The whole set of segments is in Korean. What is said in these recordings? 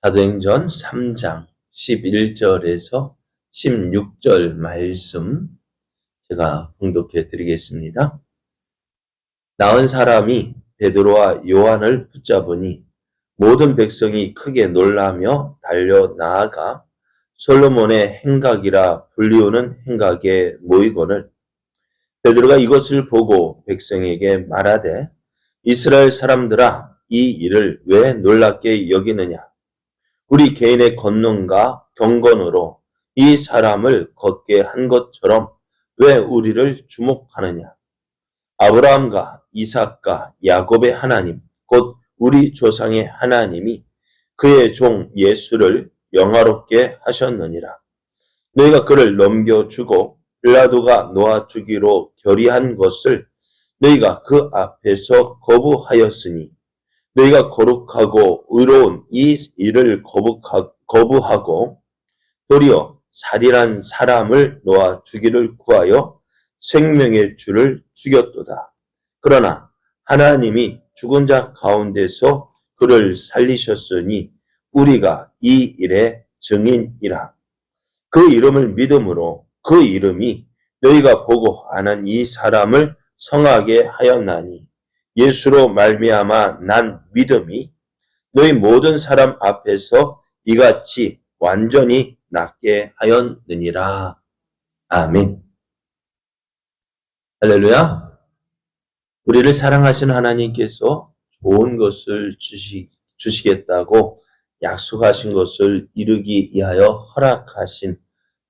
사도행전 3장 11절에서 16절 말씀 제가 봉독해 드리겠습니다. 나은 사람이 베드로와 요한을 붙잡으니 모든 백성이 크게 놀라며 달려 나아가 솔로몬의 행각이라 불리우는 행각에 모이거늘 베드로가 이것을 보고 백성에게 말하되 이스라엘 사람들아 이 일을 왜 놀랍게 여기느냐. 우리 개인의 권능과 경건으로 이 사람을 걷게 한 것처럼 왜 우리를 주목하느냐. 아브라함과 이삭과 야곱의 하나님 곧 우리 조상의 하나님이 그의 종 예수를 영화롭게 하셨느니라. 너희가 그를 넘겨주고 빌라도가 놓아주기로 결의한 것을 너희가 그 앞에서 거부하였으니 너희가 거룩하고 의로운 이 일을 거부하고 도리어 살인한 사람을 놓아주기를 구하여 생명의 주를 죽였도다. 그러나 하나님이 죽은 자 가운데서 그를 살리셨으니 우리가 이 일의 증인이라. 그 이름을 믿음으로 그 이름이 너희가 보고 아는 이 사람을 성하게 하였나니 예수로 말미암아 난 믿음이 너희 모든 사람 앞에서 이같이 완전히 낫게 하였느니라. 아멘. 할렐루야. 우리를 사랑하시는 하나님께서 좋은 것을 주시겠다고 약속하신 것을 이루기 위하여 허락하신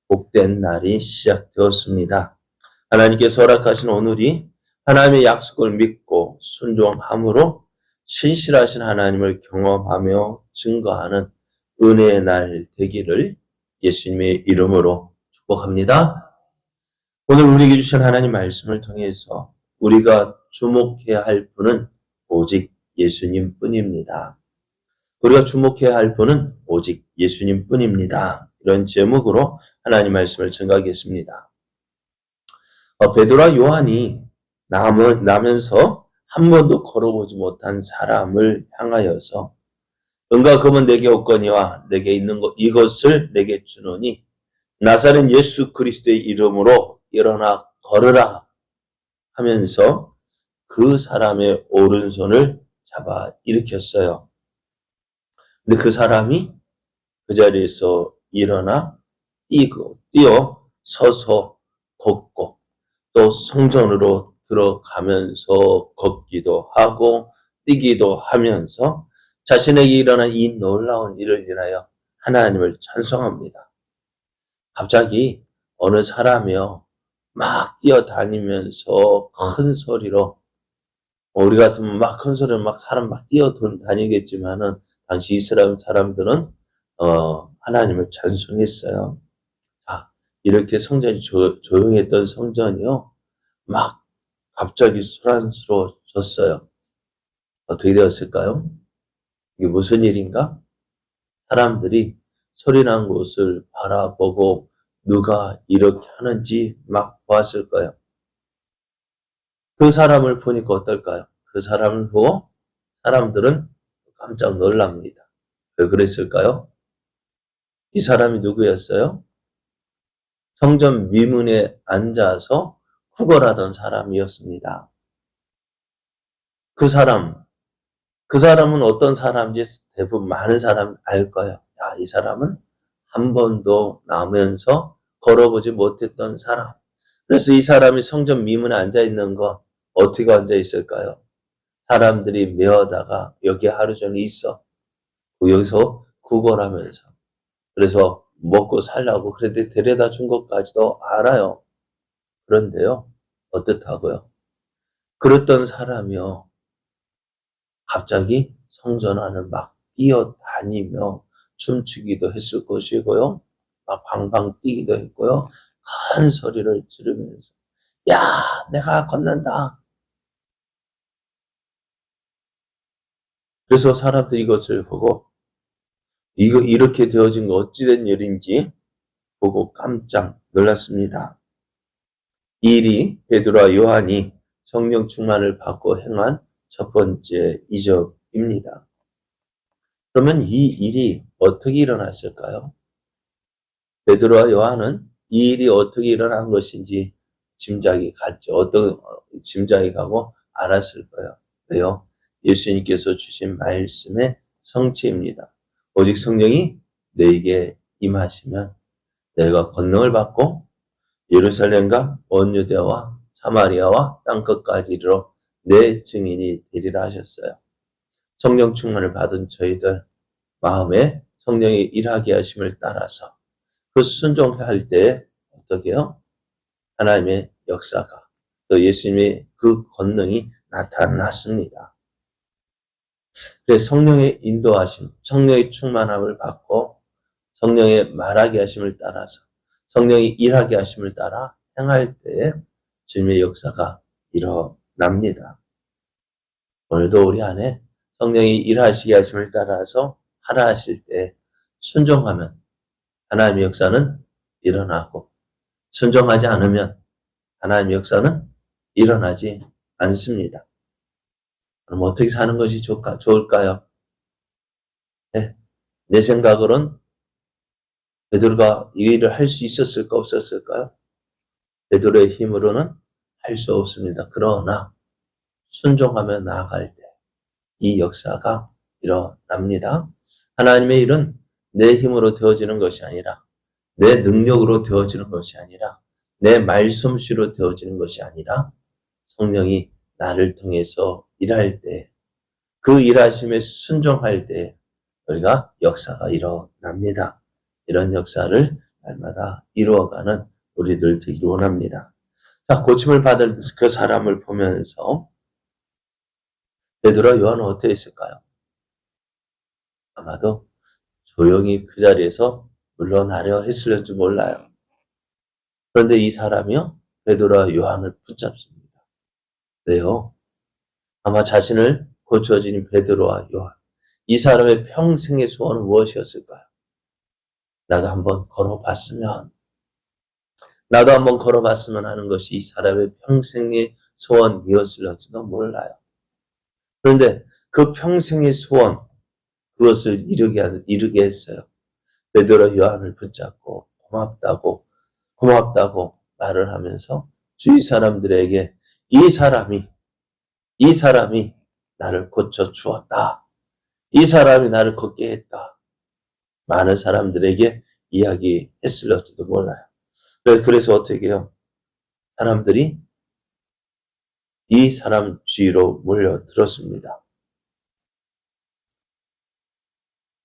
복된 날이 시작되었습니다. 하나님께서 허락하신 오늘이 하나님의 약속을 믿고 순종함으로 신실하신 하나님을 경험하며 증거하는 은혜의 날 되기를 예수님의 이름으로 축복합니다. 오늘 우리에게 주신 하나님 말씀을 통해서 우리가 주목해야 할 분은 오직 예수님 뿐입니다. 우리가 주목해야 할 분은 오직 예수님 뿐입니다. 이런 제목으로 하나님 말씀을 전가하겠습니다. 베드로와 요한이 나면서 한 번도 걸어보지 못한 사람을 향하여서 은과 금은 내게 없거니와 내게 있는 것 이것을 내게 주노니 나사렛 예수 그리스도의 이름으로 일어나 걸으라 하면서 그 사람의 오른손을 잡아 일으켰어요. 근데 그 사람이 그 자리에서 일어나 뛰어 서서 걷고 또 성전으로 들어가면서 걷기도 하고 뛰기도 하면서 자신에게 일어난 이 놀라운 일을 인하여 하나님을 찬송합니다. 갑자기 어느 사람이요 막 뛰어다니면서 큰 소리로 우리 같으면 막 큰 소리로 막 사람 막 뛰어다니겠지만은 당시 이스라엘 사람들은 하나님을 찬송했어요. 이렇게 성전이 조용했던 성전이요 막 갑자기 소란스러워졌어요. 어떻게 되었을까요? 이게 무슨 일인가? 사람들이 소리난 곳을 바라보고 누가 이렇게 하는지 막 보았을 거예요. 그 사람을 보니까 어떨까요? 그 사람을 보고 사람들은 깜짝 놀랍니다. 왜 그랬을까요? 이 사람이 누구였어요? 성전 미문에 앉아서 구걸하던 사람이었습니다. 그 사람은 어떤 사람인지 대부분 많은 사람 알 거예요. 이 사람은 한 번도 나면서 걸어보지 못했던 사람. 그래서 이 사람이 성전 미문에 앉아있는 거 어떻게 앉아있을까요? 사람들이 메어다가 여기 하루 종일 있어. 여기서 구걸하면서. 그래서 먹고 살라고 그런데 데려다 준 것까지도 알아요. 그런데요. 어떻다고요? 그랬던 사람이요. 갑자기 성전 안을 막 뛰어다니며 춤추기도 했을 것이고요. 막 방방 뛰기도 했고요. 큰 소리를 지르면서 야 내가 건넌다. 그래서 사람들이 이것을 보고 이거 이렇게 되어진 거 어찌된 일인지 보고 깜짝 놀랐습니다. 이 일이 베드로와 요한이 성령 충만을 받고 행한 첫 번째 이적입니다. 그러면 이 일이 어떻게 일어났을까요? 베드로와 요한은 이 일이 어떻게 일어난 것인지 짐작이 갔죠. 짐작이 가고 알았을 거예요. 왜요? 예수님께서 주신 말씀의 성취입니다. 오직 성령이 너에게 임하시면 내가 권능을 받고 예루살렘과 온 유대와 사마리아와 땅끝까지 이르러 내 증인이 되리라 하셨어요. 성령 충만을 받은 저희들 마음에 성령이 일하게 하심을 따라서 그 순종할 때 어떻게 해요? 하나님의 역사가 또 예수님의 그 권능이 나타났습니다. 그래서 성령의 인도하심, 성령의 충만함을 받고 성령의 말하게 하심을 따라서 성령이 일하게 하심을 따라 행할 때 주님의 역사가 일어납니다. 오늘도 우리 안에 성령이 일하시게 하심을 따라서 하라 하실 때 순종하면 하나님의 역사는 일어나고 순종하지 않으면 하나님의 역사는 일어나지 않습니다. 그럼 어떻게 사는 것이 좋을까요? 네, 내 생각으로는 베드로가 이 일을 할 수 있었을까 없었을까요? 베드로의 힘으로는 할 수 없습니다. 그러나 순종하며 나아갈 때 이 역사가 일어납니다. 하나님의 일은 내 힘으로 되어지는 것이 아니라 내 능력으로 되어지는 것이 아니라 내 말솜씨로 되어지는 것이 아니라 성령이 나를 통해서 일할 때 그 일하심에 순종할 때 우리가 역사가 일어납니다. 이런 역사를 날마다 이루어가는 우리들 되기를 원합니다. 자, 고침을 받을 그 사람을 보면서 베드로와 요한은 어떻게 했을까요? 아마도 조용히 그 자리에서 물러나려 했을지 몰라요. 그런데 이 사람이요, 베드로와 요한을 붙잡습니다. 왜요? 아마 자신을 고쳐진 베드로와 요한, 이 사람의 평생의 소원은 무엇이었을까요? 나도 한번 걸어봤으면 하는 것이 이 사람의 평생의 소원이었을지도 몰라요. 그런데 그 평생의 소원, 그것을 이루게 했어요. 베드로 요한을 붙잡고 고맙다고 말을 하면서 주위 사람들에게 이 사람이 나를 고쳐 주었다. 이 사람이 나를 걷게 했다. 많은 사람들에게 이야기했을지도 몰라요. 그래서 어떻게 해요? 사람들이 이 사람 주위로 몰려들었습니다.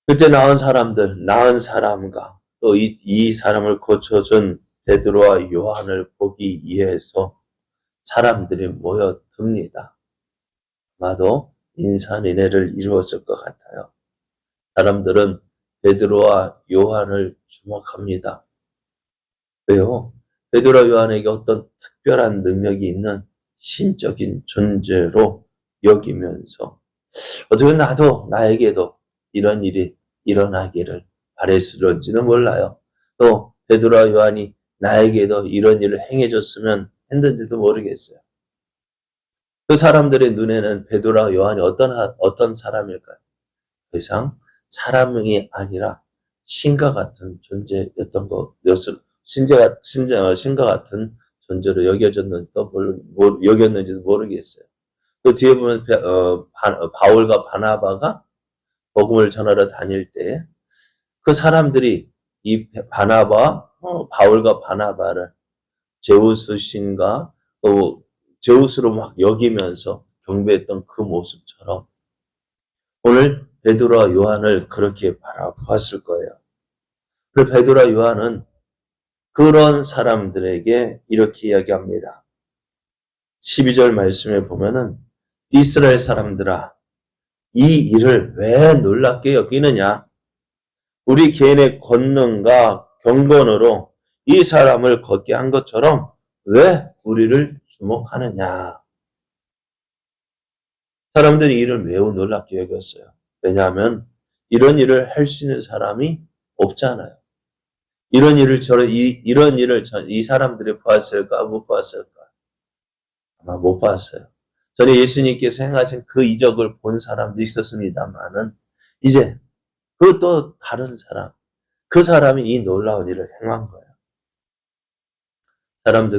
그때 나은 사람과 또 이 사람을 고쳐준 베드로와 요한을 보기 위해서 사람들이 모여듭니다. 아마도 인산인해를 이루었을 것 같아요. 사람들은 베드로와 요한을 주목합니다. 왜요? 베드로와 요한에게 어떤 특별한 능력이 있는 신적인 존재로 여기면서 어쩌면 나에게도 이런 일이 일어나기를 바랬을런지는 몰라요. 또 베드로와 요한이 나에게도 이런 일을 행해줬으면 했는지도 모르겠어요. 그 사람들의 눈에는 베드로와 요한이 어떤 사람일까요? 더 이상 사람이 아니라 신과 같은 존재였던 것을 신과 같은 존재로 여겼는지도 모르겠어요. 그 뒤에 보면 바울과 바나바가 복음을 전하러 다닐 때 그 사람들이 이 바울과 바나바를 제우스 신과 또 제우스로 막 여기면서 경배했던 그 모습처럼 오늘 베드로와 요한을 그렇게 바라보았을 거예요. 그리고 베드로와 요한은 그런 사람들에게 이렇게 이야기합니다. 12절 말씀에 보면은 이스라엘 사람들아 이 일을 왜 놀랍게 여기느냐? 우리 개인의 권능과 경건으로 이 사람을 걷게 한 것처럼 왜 우리를 주목하느냐? 사람들이 이를 매우 놀랍게 여겼어요. 왜냐하면 이런 일을 할 수 있는 사람이 없잖아요. 이런 일을 이 사람들이 보았을까? 못 보았을까? 아마 못 봤어요. 전에 예수님께서 행하신 그 이적을 본 사람도 있었습니다만은 이제 그 또 다른 사람, 그 사람이 이 놀라운 일을 행한 거예요.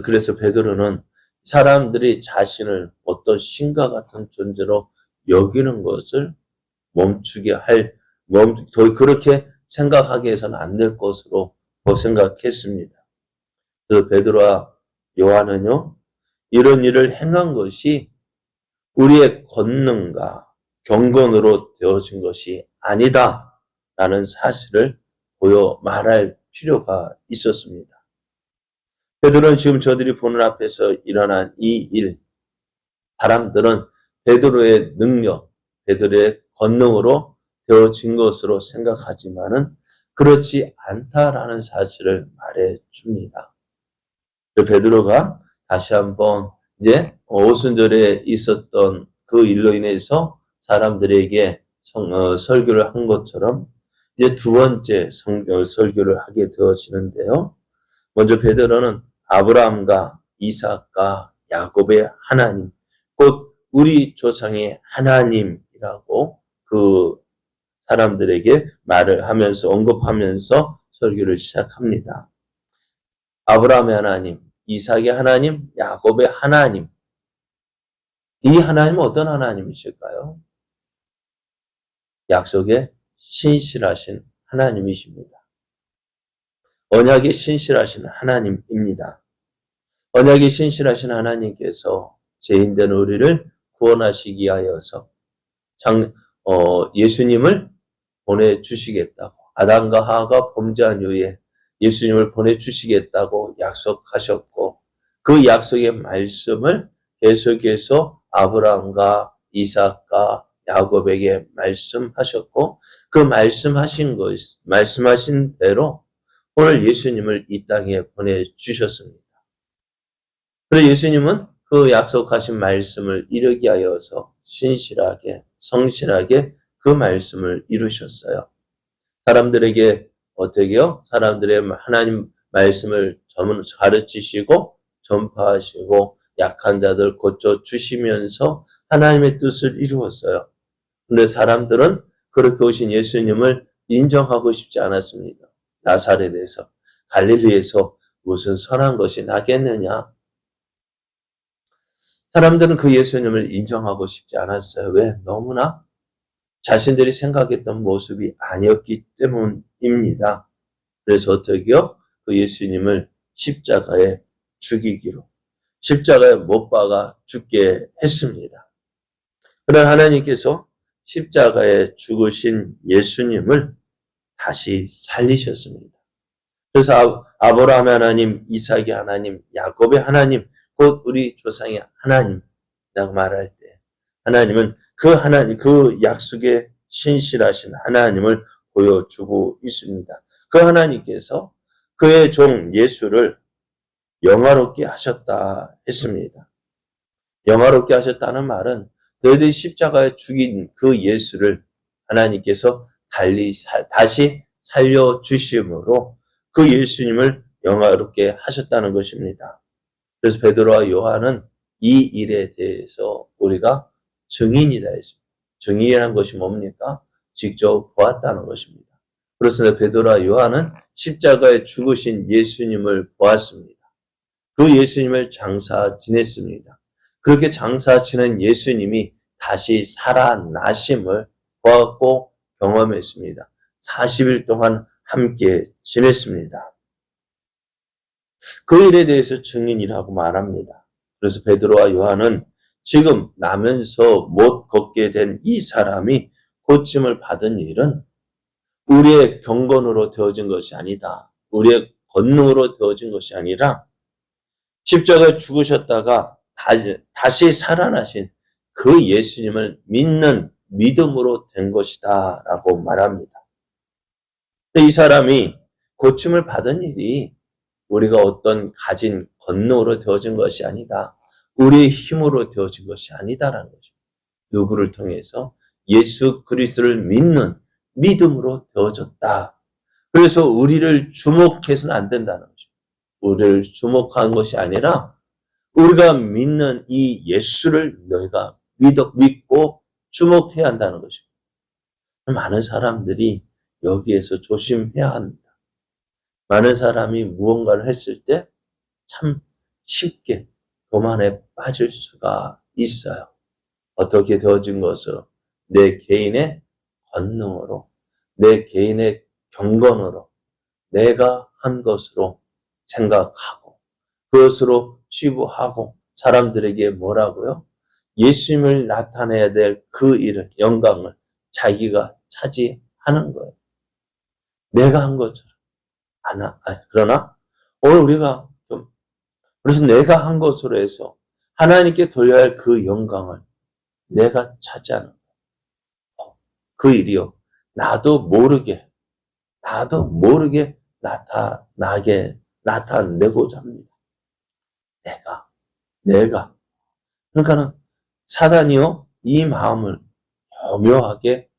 그래서 베드로는 사람들이 자신을 어떤 신과 같은 존재로 여기는 것을 그렇게 생각하게 해서는 안 될 것으로 생각했습니다. 그 베드로와 요한은요, 이런 일을 행한 것이 우리의 권능과 경건으로 되어진 것이 아니다라는 사실을 보여 말할 필요가 있었습니다. 베드로는 지금 저들이 보는 앞에서 일어난 이 일, 사람들은 베드로의 능력, 베드로의 권능으로 되어진 것으로 생각하지만은 그렇지 않다라는 사실을 말해 줍니다. 베드로가 다시 한번 이제 오순절에 있었던 그 일로 인해서 사람들에게 설교를 한 것처럼 이제 두 번째 설교를 하게 되어지는데요. 먼저 베드로는 아브라함과 이삭과 야곱의 하나님, 곧 우리 조상의 하나님이라고 그 사람들에게 말을 하면서 언급하면서 설교를 시작합니다. 아브라함의 하나님, 이삭의 하나님, 야곱의 하나님. 이 하나님은 어떤 하나님이실까요? 약속에 신실하신 하나님이십니다. 언약에 신실하신 하나님입니다. 언약에 신실하신 하나님께서 죄인된 우리를 구원하시기 위하여서 예수님을 보내주시겠다고, 아담과 하와가 범죄한 이후에 예수님을 보내주시겠다고 약속하셨고, 그 약속의 말씀을 계속해서 아브라함과 이삭과 야곱에게 말씀하셨고, 그 말씀하신 대로 오늘 예수님을 이 땅에 보내주셨습니다. 그래서 예수님은 그 약속하신 말씀을 이루기 하여서 신실하게, 성실하게 그 말씀을 이루셨어요. 사람들에게 어떻게요? 사람들의 하나님 말씀을 가르치시고 전파하시고 약한 자들 고쳐주시면서 하나님의 뜻을 이루었어요. 그런데 사람들은 그렇게 오신 예수님을 인정하고 싶지 않았습니다. 나사렛에서, 갈릴리에서 무슨 선한 것이 나겠느냐? 사람들은 그 예수님을 인정하고 싶지 않았어요. 왜? 너무나 자신들이 생각했던 모습이 아니었기 때문입니다. 그래서 어떻게요? 그 예수님을 십자가에 죽이기로, 십자가에 못 박아 죽게 했습니다. 그러나 하나님께서 십자가에 죽으신 예수님을 다시 살리셨습니다. 그래서 아브라함의 하나님, 이삭의 하나님, 야곱의 하나님, 곧 우리 조상의 하나님이라고 말할 때 하나님은 그 약속에 신실하신 하나님을 보여주고 있습니다. 그 하나님께서 그의 종 예수를 영화롭게 하셨다 했습니다. 영화롭게 하셨다는 말은 너희들이 십자가에 죽인 그 예수를 하나님께서 다시 살려주심으로 그 예수님을 영화롭게 하셨다는 것입니다. 그래서 베드로와 요한은 이 일에 대해서 우리가 증인이다 했습니다. 증인이라는 것이 뭡니까? 직접 보았다는 것입니다. 그래서 베드로와 요한은 십자가에 죽으신 예수님을 보았습니다. 그 예수님을 장사 지냈습니다. 그렇게 장사 지낸 예수님이 다시 살아나심을 보았고 경험했습니다. 40일 동안 함께 지냈습니다. 그 일에 대해서 증인이라고 말합니다. 그래서 베드로와 요한은 지금 나면서 못 걷게 된 이 사람이 고침을 받은 일은 우리의 경건으로 되어진 것이 아니다. 우리의 권능으로 되어진 것이 아니라 십자가에 죽으셨다가 다시 살아나신 그 예수님을 믿는 믿음으로 된 것이다 라고 말합니다. 이 사람이 고침을 받은 일이 우리가 어떤 가진 권능으로 되어진 것이 아니다. 우리의 힘으로 되어진 것이 아니다라는 거죠. 누구를 통해서? 예수 그리스도를 믿는 믿음으로 되어졌다. 그래서 우리를 주목해서는 안 된다는 거죠. 우리를 주목한 것이 아니라 우리가 믿는 이 예수를 너희가 믿고 주목해야 한다는 것입니다. 많은 사람들이 여기에서 조심해야 합니다. 많은 사람이 무언가를 했을 때 참 쉽게 교만에 빠질 수가 있어요. 어떻게 되어진 것으로? 내 개인의 권능으로, 내 개인의 경건으로, 내가 한 것으로 생각하고 그것으로 치부하고 사람들에게 뭐라고요? 예수님을 나타내야 될 그 일을, 영광을 자기가 차지하는 거예요. 내가 한 것처럼. 그러나 오늘 우리가 그래서 내가 한 것으로 해서 하나님께 돌려야 할 그 영광을 내가 차지하는 그 일이요. 나도 모르게 나타내고자 합니다. 내가. 그러니까는 사단이요, 이 마음을 교묘하게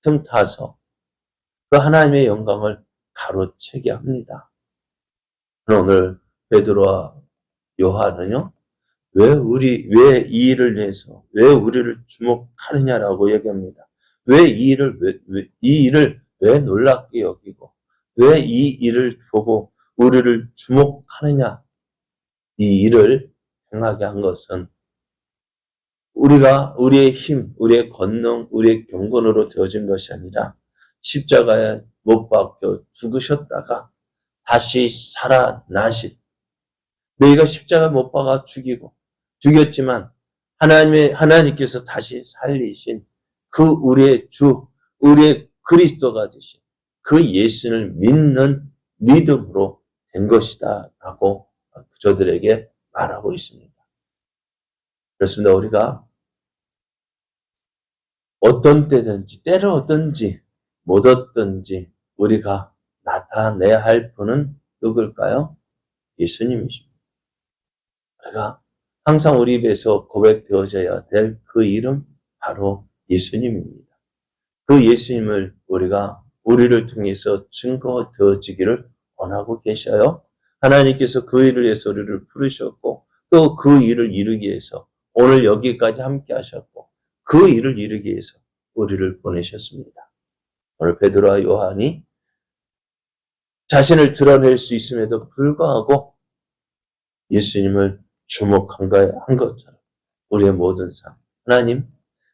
틈타서 그 하나님의 영광을 가로채게 합니다. 오늘 베드로와 요한은요, 왜 이 일을 위해서, 왜 우리를 주목하느냐라고 얘기합니다. 이 일을 왜 놀랍게 여기고, 왜 이 일을 보고 우리를 주목하느냐. 이 일을 행하게 한 것은 우리의 힘, 우리의 권능, 우리의 경건으로 되어진 것이 아니라 십자가에 못 박혀 죽으셨다가 다시 살아나신, 너희가 십자가 못 박아 죽였지만 하나님께서 다시 살리신 그 우리의 주, 우리의 그리스도가 되신 그 예수를 믿는 믿음으로 된 것이다 라고 저들에게 말하고 있습니다. 그렇습니다. 우리가 어떤 때든지, 때를 얻든지 못 얻든지 우리가 나타내야 할 분은 누굴까요? 예수님이십니다. 우리가 항상 우리 입에서 고백되어져야 될 그 이름 바로 예수님입니다. 그 예수님을 우리를 통해서 증거되어지기를 원하고 계셔요. 하나님께서 그 일을 위해서 우리를 부르셨고 또 그 일을 이루기 위해서 오늘 여기까지 함께 하셨고 그 일을 이루기 위해서 우리를 보내셨습니다. 오늘 베드로와 요한이 자신을 드러낼 수 있음에도 불구하고 예수님을 주목한 것처럼 우리의 모든 삶, 하나님,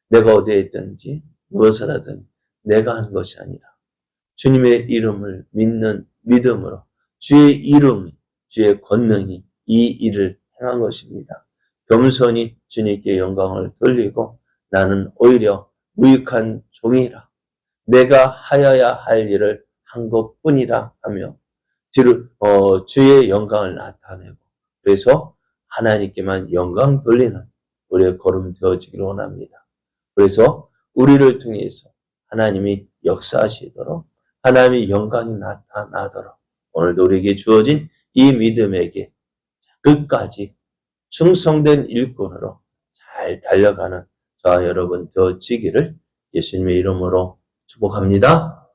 내가 어디에 있든지 무엇을 하든 내가 한 것이 아니라 주님의 이름을 믿는 믿음으로 주의 이름이, 주의 권능이 이 일을 행한 것입니다. 겸손히 주님께 영광을 돌리고 나는 오히려 무익한 종이라 내가 하여야 할 일을 한 것뿐이라 하며 주의 영광을 나타내고 그래서 하나님께만 영광 돌리는 우리의 걸음 되어지기를 원합니다. 그래서 우리를 통해서 하나님이 역사하시도록 하나님의 영광이 나타나도록 오늘도 우리에게 주어진 이 믿음에게 끝까지 충성된 일꾼으로 잘 달려가는 저와 여러분 되어지기를 예수님의 이름으로 축복합니다.